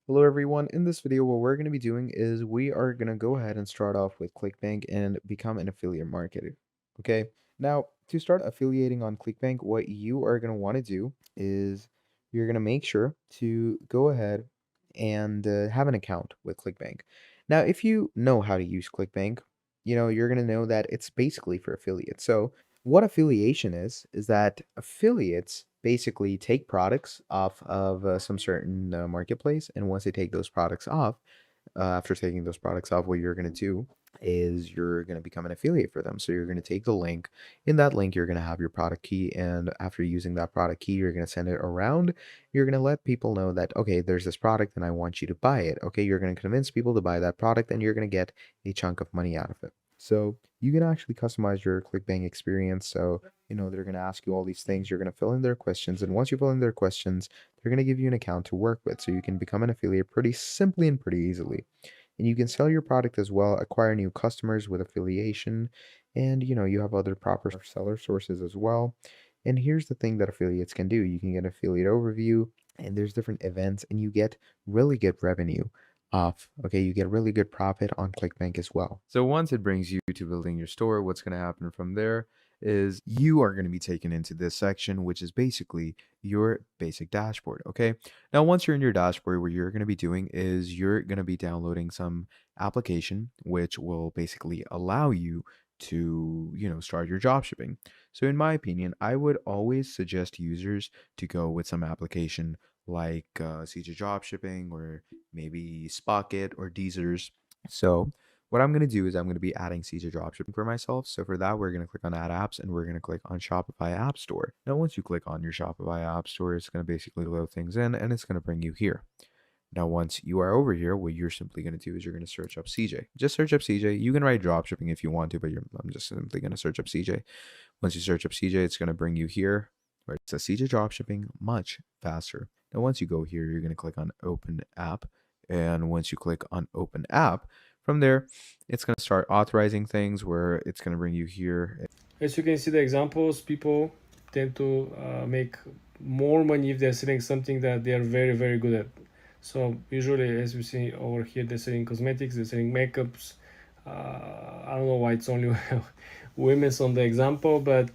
Hello everyone, in this video what we're going to be doing is we are going to go ahead and start off with Clickbank and become an affiliate marketer. Okay, now to start affiliating on Clickbank, what you are going to want to do is you're going to make sure to go ahead and have an account with Clickbank. Now, if you know how to use Clickbank, you're going to know that it's basically for affiliates. So what affiliation is that affiliates basically take products off of some certain marketplace, and once they take those products off, after taking those products off, what you're going to do is you're going to become an affiliate for them. So you're going to take the link. In that link, you're going to have your product key, and after using that product key, you're going to send it around. You're going to let people know that, okay, there's this product and I want you to buy it. Okay, you're going to convince people to buy that product, and you're going to get a chunk of money out of it. So you can actually customize your ClickBank experience. So, they're going to ask you all these things. You're going to fill in their questions. And once you fill in their questions, they're going to give you an account to work with. So you can become an affiliate pretty simply and pretty easily. And you can sell your product as well, acquire new customers with affiliation. And, you have other proper seller sources as well. And here's the thing that affiliates can do. You can get affiliate overview, and there's different events, and you get really good revenue off. Okay, you get really good profit on Clickbank as well. So once it brings you to building your store, what's going to happen from there is you are going to be taken into this section, which is basically your basic dashboard. Okay, now once you're in your dashboard, what you're going to be doing is you're going to be downloading some application which will basically allow you to start your drop shipping. So in my opinion, I would always suggest users to go with some application like CJ Dropshipping, or maybe Spocket or Deezers. So what I'm going to do is I'm going to be adding CJ Dropshipping for myself. So for that, we're going to click on Add Apps, and we're going to click on Shopify App Store. Now, once you click on your Shopify App Store, it's going to basically load things in, and it's going to bring you here. Now, once you are over here, what you're simply going to do is you're going to search up CJ. Just search up CJ. You can write dropshipping if you want to, but I'm just simply going to search up CJ. Once you search up CJ, it's going to bring you here where it says CJ Dropshipping much faster. Now, once you go here, you're going to click on Open App. And once you click on Open App, from there, it's going to start authorizing things where it's going to bring you here. As you can see the examples, people tend to make more money if they're selling something that they are very, very good at. So usually, as we see over here, they're selling cosmetics, they're selling makeups. I don't know why it's only women's on the example, but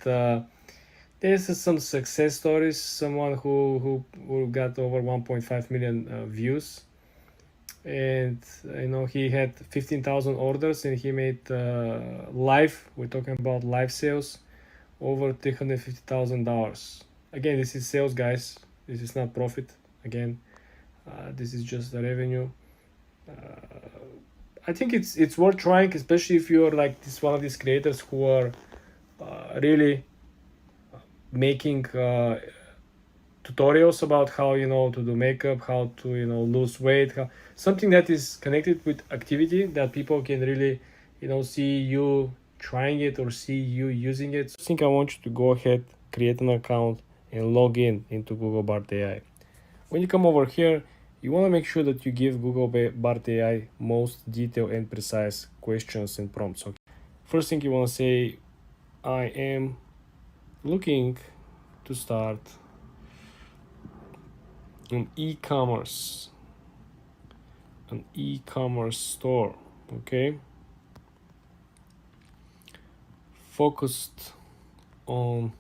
there's some success stories. Someone who got over 1.5 million views, and he had 15,000 orders, and he made live. We're talking about live sales over $350,000. Again, this is sales, guys. This is not profit. Again, this is just the revenue. Uh, I think it's worth trying, especially if you're like this one of these creators who are really making tutorials about how to do makeup, how to lose weight, something that is connected with activity that people can really see you trying it or see you using it. So I think I want you to go ahead, create an account, and log in into Google Bart AI. When you come over here, you want to make sure that you give Google Bart AI most detailed and precise questions and prompts. Okay. First thing you want to say, I am looking to start an e-commerce store. Okay, focused on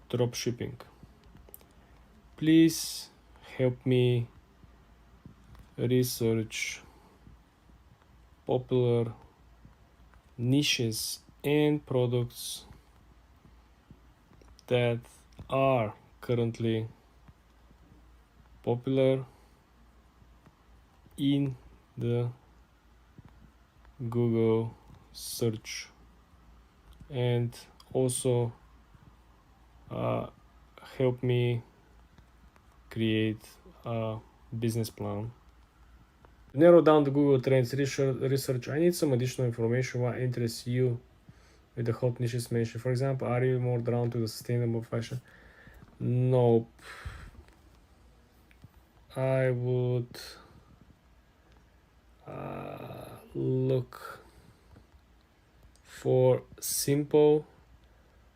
drop shipping. Please help me research popular niches and products that are currently popular in the Google search, and also help me create a business plan. Narrow down the Google Trends research. I need some additional information. What interests you with the hot niches mentioned? For example, are you more drawn to the sustainable fashion? Nope. I would look for simple,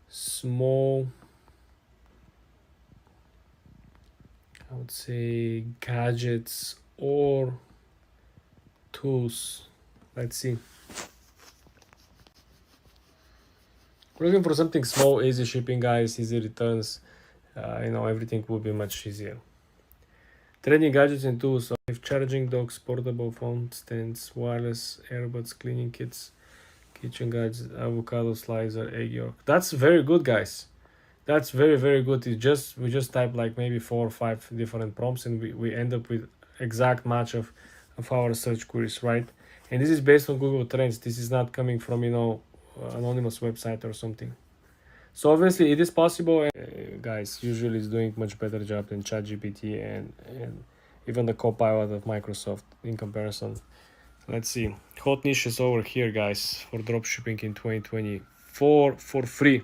small would say gadgets or tools. Let's see. We're looking for something small, easy shipping, guys, easy returns. Everything will be much easier. Trending gadgets and tools. If charging docks, portable phone stands, wireless earbuds, cleaning kits, kitchen gadgets, avocado slicer, egg yolk. That's very good, guys. That's very very good. We just type like maybe 4 or 5 different prompts, and we end up with exact match of our search queries, right? And this is based on Google Trends. This is not coming from anonymous website or something. So obviously it is possible, and guys, usually it's doing much better job than ChatGPT and even the Copilot of Microsoft in comparison. Let's see. Hot niches over here, guys, for dropshipping in 2024 for free.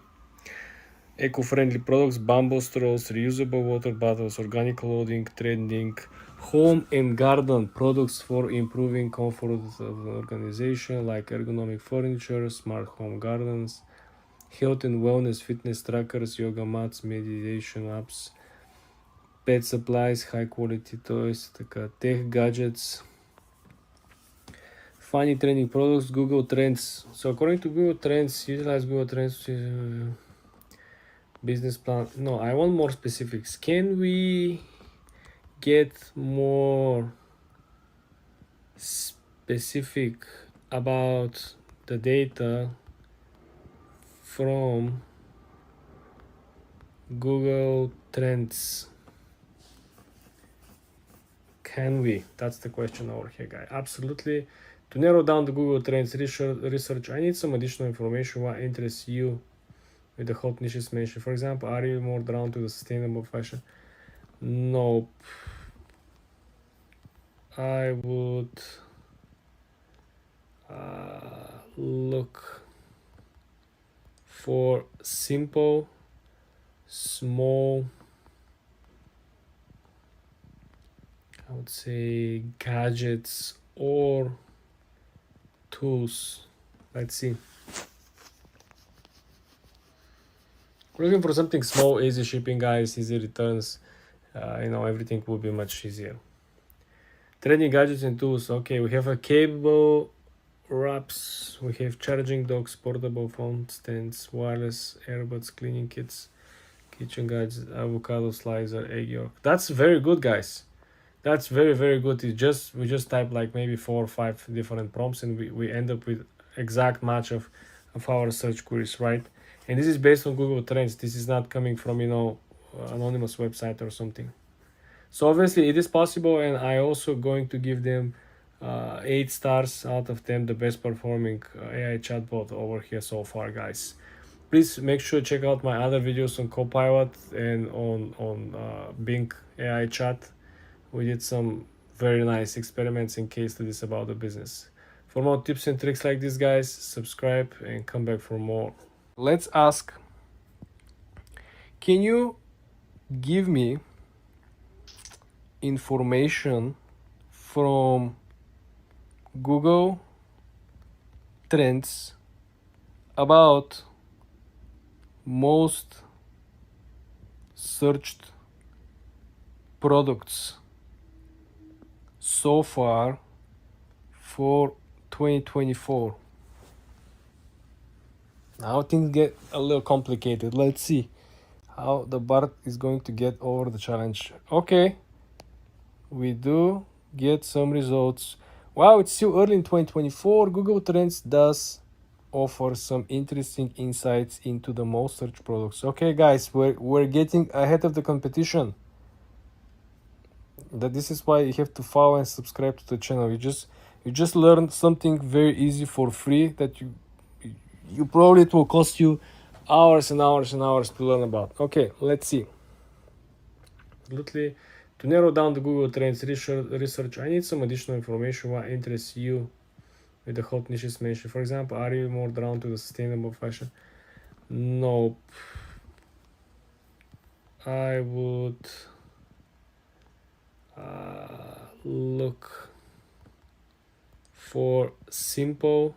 Eco-friendly products, bamboo straws, reusable water bottles, organic clothing, trending, home and garden products for improving comfort of the organization, like ergonomic furniture, smart home gardens, health and wellness, fitness trackers, yoga mats, meditation apps, pet supplies, high quality toys, tech gadgets, funny trending products, Google Trends. So according to Google Trends, utilize Google Trends business plan. No, I want more specifics. Can we get more specific about the data from Google Trends? Can we? That's the question over here, guy. Absolutely. To narrow down the Google Trends research, I need some additional information. What interests you with the hot niches mentioned? For example, are you more drawn to the sustainable fashion? Nope. I would look for simple, small, I would say gadgets or tools. Let's see. We're looking for something small, easy shipping, guys, easy returns. Everything will be much easier. Trending gadgets and tools. Okay, we have a cable wraps, we have charging docks, portable phone stands, wireless earbuds, cleaning kits, kitchen gadgets, avocado slicer, egg yolk. That's very good, guys. That's very very good. We just type like maybe 4 or 5 different prompts, and we end up with exact match of our search queries, right? And this is based on Google Trends. This is not coming from anonymous website or something. So obviously it is possible, and I also going to give them 8 stars out of 10, the best performing AI chatbot over here so far, guys. Please make sure to check out my other videos on Copilot and on Bing AI chat. We did some very nice experiments and case studies about the business. For more tips and tricks like this, guys, subscribe and come back for more. Let's ask, can you give me information from Google Trends about most searched products so far for 2024? Now things get a little complicated. Let's see how the Bart is going to get over the challenge. Okay, we do get some results. Wow, it's still early in 2024. Google Trends does offer some interesting insights into the most searched products. Okay, guys, we're getting ahead of the competition. This is why you have to follow and subscribe to the channel. You just learned something very easy for free that you probably it will cost you hours and hours and hours to learn about. Okay, let's see. Absolutely. To narrow down the Google Trends research, I need some additional information. What interests you with the hot niches mentioned? For example, are you more drawn to the sustainable fashion? Nope. I would look for simple,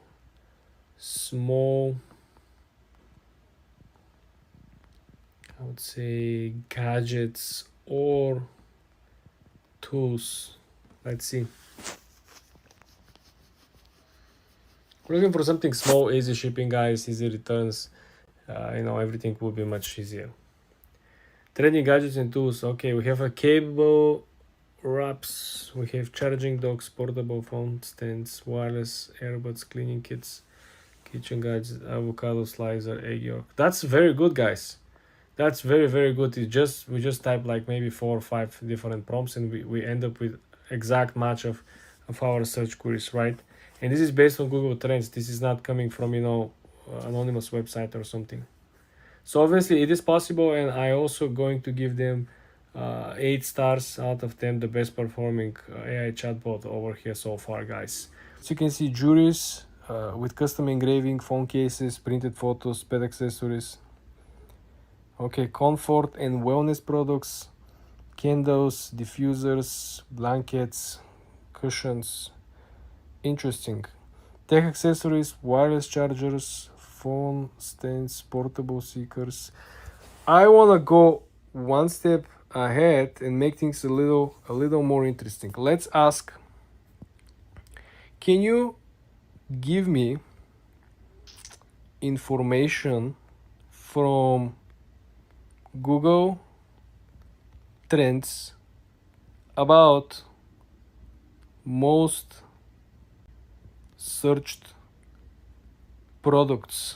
small, I would say gadgets or tools. Let's see. We're looking for something small, easy shipping, guys, easy returns. Everything will be much easier. Trending gadgets and tools. Okay, we have a cable wraps. We have charging docks, portable phone stands, wireless earbuds, cleaning kits, kitchen gadgets, avocado slicer, egg yolk. That's very good, guys. That's very very good. We just type like maybe 4 or 5 different prompts, and we end up with exact match of our search queries, right? And this is based on Google Trends. This is not coming from anonymous website or something. So obviously it is possible, and I also going to give them 8 stars out of 10, the best performing AI chatbot over here so far, guys. So you can see juries with custom engraving, phone cases, printed photos, pet accessories. Okay, comfort and wellness products, candles, diffusers, blankets, cushions. Interesting. Tech accessories, wireless chargers, phone stands, portable speakers. I want to go one step ahead and make things a little more interesting. Let's ask, can you give me information from Google Trends about most searched products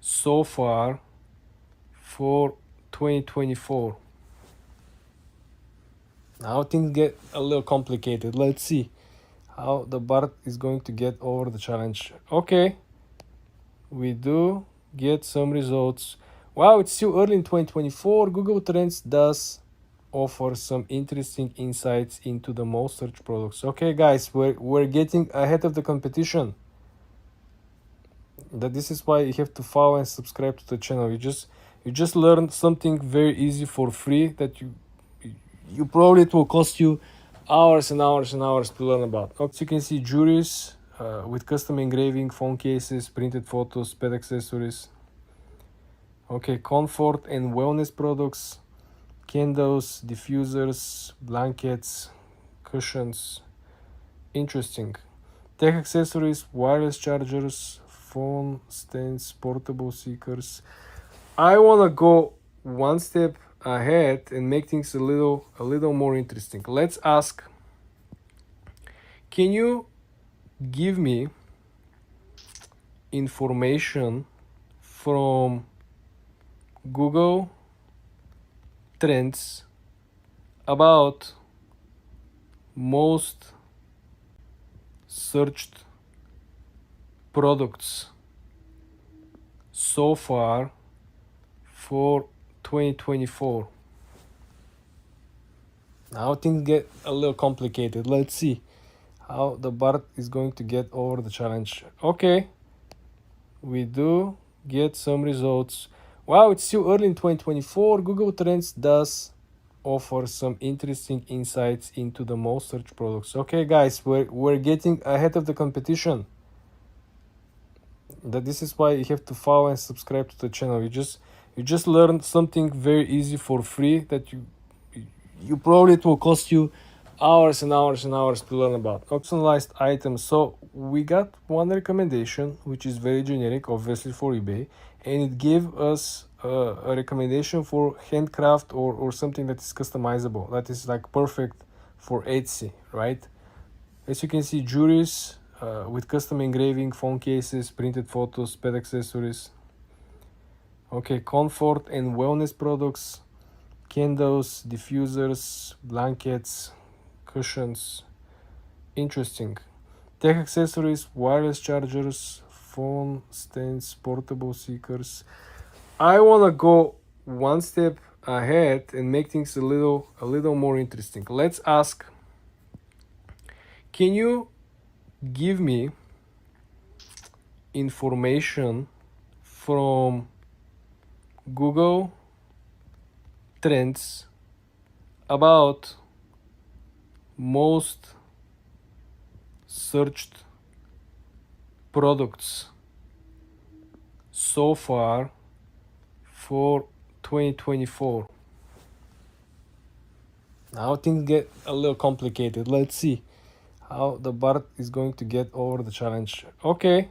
so far for 2024? Now things get a little complicated. Let's see how the bot is going to get over the challenge. Okay, we do get some results. Wow, it's still early in 2024. Google Trends does offer some interesting insights into the most searched products. Okay, guys, we're getting ahead of the competition. This is why you have to follow and subscribe to the channel. You just learned something very easy for free that you probably it will cost you hours and hours and hours to learn about. So you can see juries with custom engraving, phone cases, printed photos, pet accessories. Okay, comfort and wellness products, candles, diffusers, blankets, cushions. Interesting. Tech accessories, wireless chargers, phone stands, portable speakers. I want to go one step ahead and make things a little more interesting. Let's ask, can you give me information from Google Trends about most searched products so far for 2024? Now things get a little complicated. Let's see how the bot is going to get over the challenge. Okay, we do get some results. Wow, it's still early in 2024. Google Trends does offer some interesting insights into the most searched products. Okay, guys, we're getting ahead of the competition. This is why you have to follow and subscribe to the channel. You just learned something very easy for free that you probably it will cost you hours and hours and hours to learn about. Personalized items. So we got one recommendation which is very generic, obviously for eBay, and it gave us a recommendation for handcraft or something that is customizable, that is like perfect for Etsy, right? As you can see, juries with custom engraving, phone cases, printed photos, pet accessories. Okay, comfort and wellness products, candles, diffusers, blankets, cushions. Interesting. Tech accessories, wireless chargers, phone stands, portable speakers. I want to go one step ahead and make things a little more interesting. Let's ask, can you give me information from Google Trends about most searched products so far for 2024? Now things get a little complicated. Let's see how the Bart is going to get over the challenge. Okay,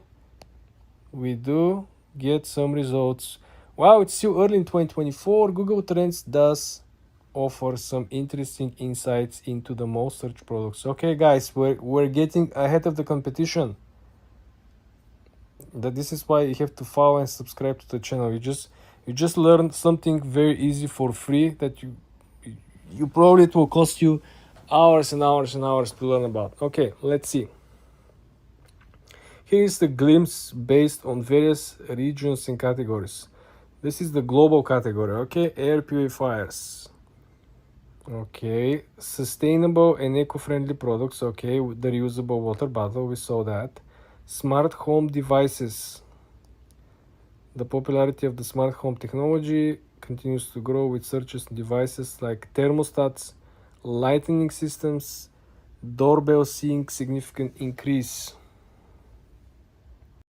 we do get some results. Wow, it's still early in 2024. Google Trends does offer some interesting insights into the most searched products. Okay, guys, we're getting ahead of the competition. This is why you have to follow and subscribe to the channel. You just learn something very easy for free that you probably it will cost you hours and hours and hours to learn about. Okay, let's see. Here is the glimpse based on various regions and categories. This is the global category. Okay, air purifiers. Okay, sustainable and eco-friendly products. Okay, with the reusable water bottle, we saw that. Smart home devices. The popularity of the smart home technology continues to grow with searches on devices like thermostats, lighting systems, doorbell seeing significant increase.